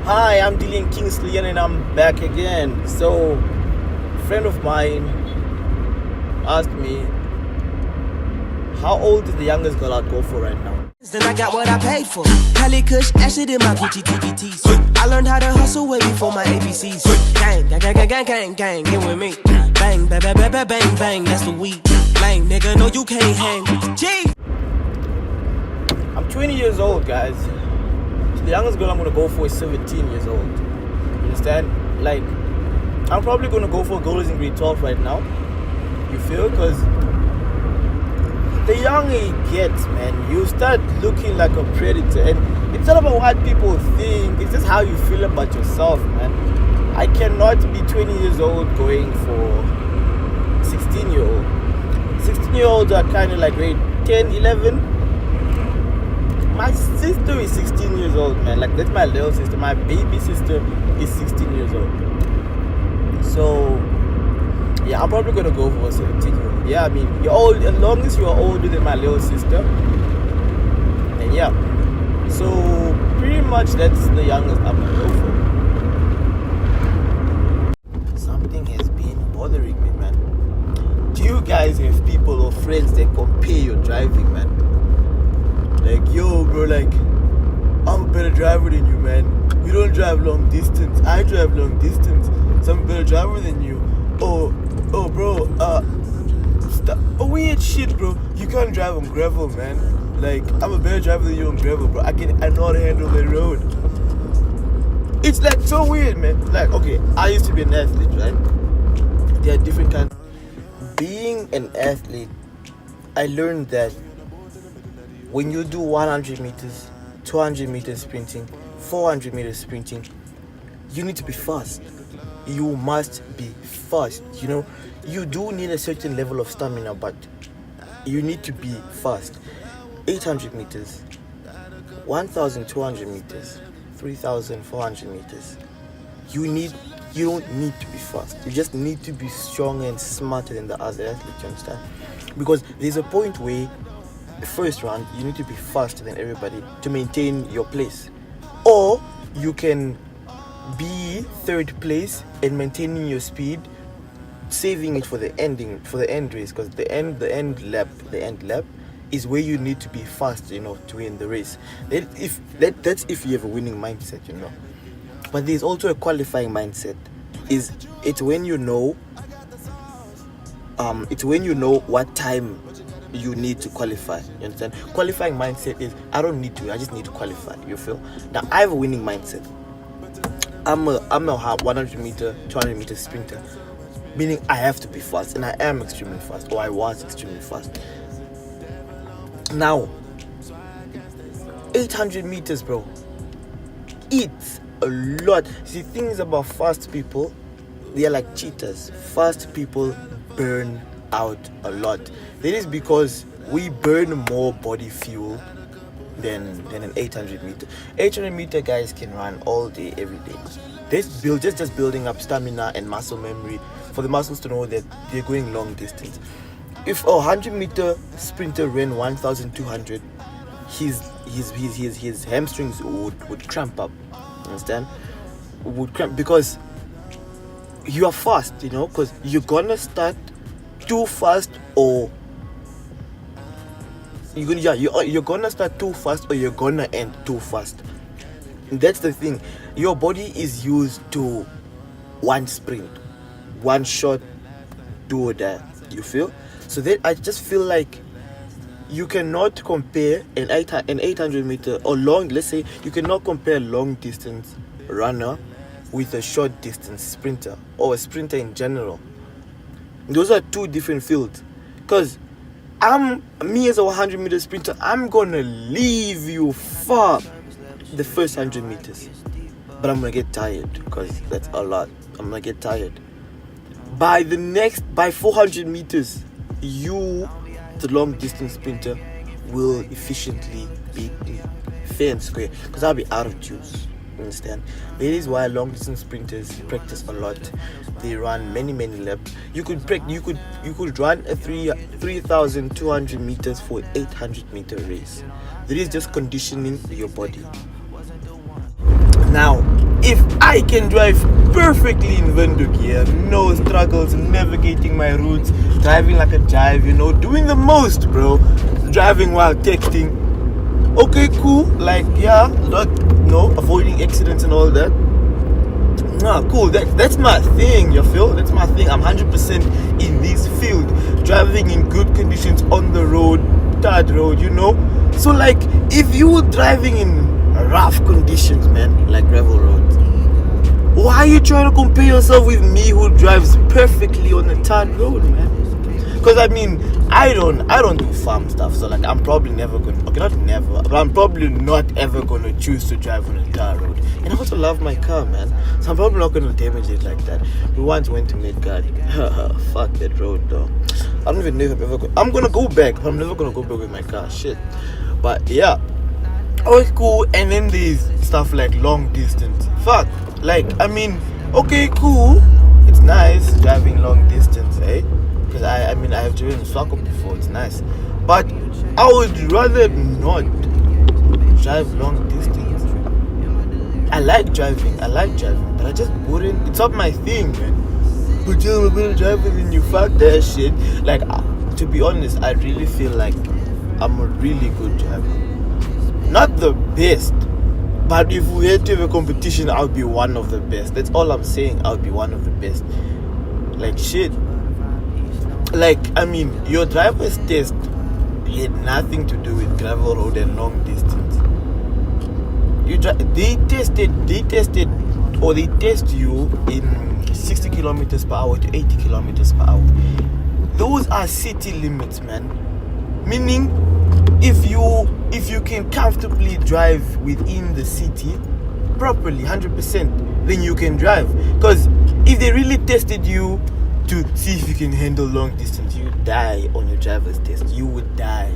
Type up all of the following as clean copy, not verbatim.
Hi, I'm Dylan Kingsley and I'm back again. So, a friend of mine asked me, how old is the youngest girl I'd go for right now? Then I got what I paid for. Cali Kush, acid in my Gucci TBTs. I learned how to hustle way before my ABCs. Gang, gang, gang, gang, gang, gang, gang, get with me. Bang, bang, bang, bang, bang, bang, bang, that's the weed. Lame, nigga, no you can't hang. G. I'm 20 years old, guys. So the youngest girl I'm gonna go for is 17 years old. You understand? Like, I'm probably gonna go for a girl who's in grade 12 right now. You feel? Because the younger you get, man, you start looking like a predator. And it's not about what people think, it's just how you feel about yourself, man. I cannot be 20 years old going for 16-year-old. 16-year-olds are kind of like grade 10, 11. My sister is 16 years old, man. Like, that's my little sister. My baby sister is 16 years old. So, yeah, I'm probably gonna go for a 17-year-old. Yeah, I mean, you're old, as long as you're older than my little sister, then yeah. So, pretty much that's the youngest I'm gonna go for. Something has been bothering me, man. Do you guys have people or friends that compare your driving, man? Like, yo, bro, like, I'm a better driver than you, man. You don't drive long distance. I drive long distance. So I'm a better driver than you. Oh, bro, weird shit, bro. You can't drive on gravel, man. Like, I'm a better driver than you on gravel, bro. I know how to handle the road. It's like so weird, man. Like, okay, I used to be an athlete, right? There are different kinds. Being an athlete, I learned that when you do 100 meters, 200 meters sprinting, 400 meters sprinting, you need to be fast. You must be fast. You know, you do need a certain level of stamina, but you need to be fast. 800 meters, 1,200 meters, 3,400 meters. You don't need to be fast. You just need to be stronger and smarter than the other athletes, you understand? Because there's a point where the first round you need to be faster than everybody to maintain your place, or you can be third place and maintaining your speed, saving it for the end race, because the end lap is where you need to be fast, you know, to win the race. That's if you have a winning mindset, you know. But there's also a qualifying mindset. It's when you know what time you need to qualify. You understand? Qualifying mindset is, I don't need to, I just need to qualify. You feel? Now I have a winning mindset. I'm a 100 meter, 200 meter sprinter, meaning I have to be fast, and I am extremely fast, or I was extremely fast. Now 800 meters, bro, it's a lot. See, things about fast people, they are like cheaters. Fast people burn out a lot. That is because we burn more body fuel than an 800 meter. 800 meter guys can run all day, every day. Just building up stamina and muscle memory for the muscles to know that they're going long distance. If a 100 meter sprinter ran 1,200, his hamstrings would cramp up. Understand? Would cramp because you are fast, you know, because you're gonna start too fast, or you're gonna start too fast, or you're gonna end too fast. And that's the thing. Your body is used to one sprint, one shot, do or die. You feel? So that I just feel like you cannot compare an 800 meter or long. Let's say you cannot compare a long distance runner with a short distance sprinter, or a sprinter in general. Those are two different fields. Because me as a 100 meter sprinter, I'm gonna leave you far the first 100 meters, but I'm gonna get tired, because that's a lot. I'm gonna get tired. By 400 meters, you, the long distance sprinter, will efficiently beat me fair and square, because I'll be out of juice. Understand? That is why long distance sprinters practice a lot. They run many laps. You could run a 3,200 meters for 800 meter race. That is just conditioning your body. Now, if I can drive perfectly in window gear, no struggles navigating my routes, driving like a jive, doing the most, bro, driving while texting, okay, cool, like, yeah, avoiding accidents and all that. Nah, cool, that's my thing, you feel? That's my thing. I'm 100% in this field, driving in good conditions on the road, third road, So like, if you were driving in rough conditions, man, like gravel roads, why are you trying to compare yourself with me who drives perfectly on a third road, man? Because I mean, I don't do farm stuff, so like I'm probably never gonna, okay, not never, but I'm probably not ever gonna choose to drive on a tar road. And I also love my car, man, so I'm probably not gonna damage it like that. We once went to Midgard. Fuck that road though. I don't even know if I'm ever I'm gonna go back, but I'm never gonna go back with my car. Shit. But yeah, always cool. And then there's stuff like long distance. Fuck. Like, I mean, okay, cool. It's nice driving long distance, eh? Because I mean, I have driven Swakop before. It's nice, but I would rather not drive long distance. I like driving, but I just wouldn't. It's not my thing, man. But you're a better driver than you. Fuck that shit. Like, to be honest, I really feel like I'm a really good driver. Not the best, but if we had to have a competition, I would be one of the best. That's all I'm saying. I would be one of the best. Like, shit. Like, I mean, your driver's test had nothing to do with gravel road and long distance. They test you in 60 kilometers per hour to 80 kilometers per hour. Those are city limits, man. Meaning, if you can comfortably drive within the city properly, 100%, then you can drive. Because if they really tested you to see if you can handle long distance, you die on your driver's test. You would die.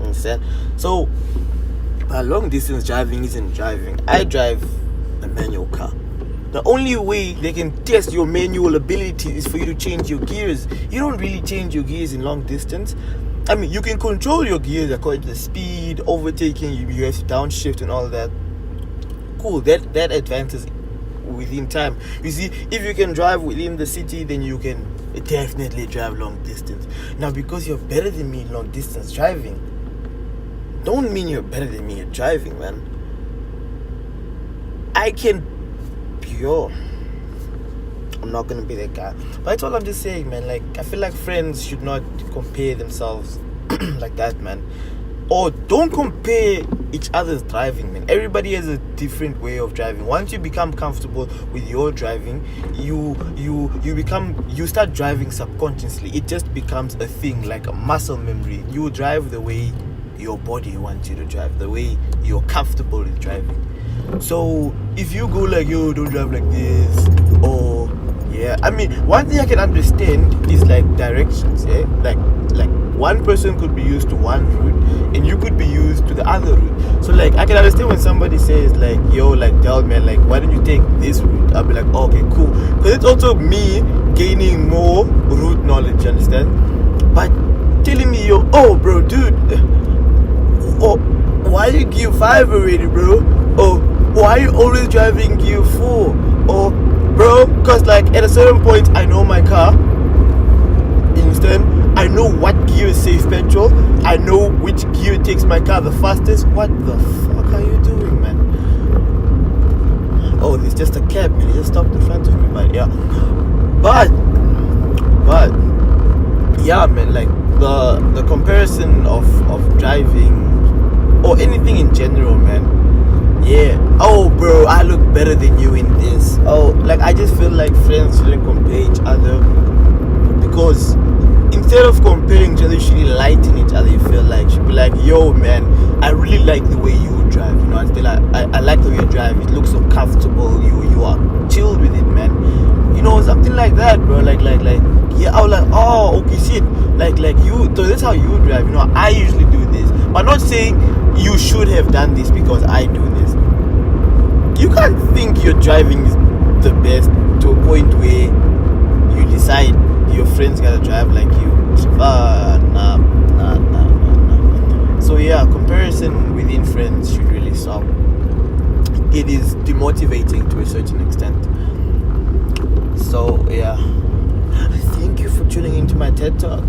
Understand? So, long distance driving isn't driving. I drive a manual car. The only way they can test your manual ability is for you to change your gears. You don't really change your gears in long distance. I mean, you can control your gears according to the speed, overtaking, you have to downshift and all that. Cool, that advances within time. You see, if you can drive within the city, then you can definitely drive long distance. Now, because you're better than me in long distance driving, don't mean you're better than me at driving, man. I'm not gonna be that guy. But that's all I'm just saying, man. Like, I feel like friends should not compare themselves like that, man. Or don't compare each other's driving, man. Everybody has a different way of driving. Once you become comfortable with your driving, you start driving subconsciously. It just becomes a thing, like a muscle memory. You drive the way your body wants you to drive, the way you're comfortable with driving. So if you go like, yo, don't drive like this, or yeah, I mean, one thing I can understand is like directions, yeah? Like one person could be used to one route and you could be used to the other route. So like, I can understand when somebody says like, yo, like, Del, man, like, why don't you take this route? I'll be like, oh, okay, cool. Because it's also me gaining more route knowledge, you understand? But telling me, yo, oh, bro, dude, oh, why you gear 5 already, bro? Oh, why are you always driving gear 4? Oh, bro, because like at a certain point I know my car, you understand? I know what gear saves petrol. I know which gear takes my car the fastest. What the fuck are you doing, man? Oh, there's just a cab, man. He just stopped in front of me, but yeah. But yeah, man, like the comparison of driving or anything in general, man. Yeah. Oh, bro, I look better than you in this. Oh, like, I just feel like friends shouldn't compare each other, because instead of comparing each other, you should enlighten each other. You feel like, you should be like, yo, man, I really like the way you drive. You know, I like the way you drive. It looks so comfortable. You are chilled with it, man. You know, something like that, bro. Like, yeah, I was like, oh, okay, shit. Like you, so that's how you drive. You know, I usually do this. But not saying you should have done this because I do this. You can't think your driving is the best to a point where you decide your friends gotta drive like you. Nah. So yeah, comparison within friends should really stop. it is demotivating to a certain extent. So yeah, thank you for tuning into my TED Talk.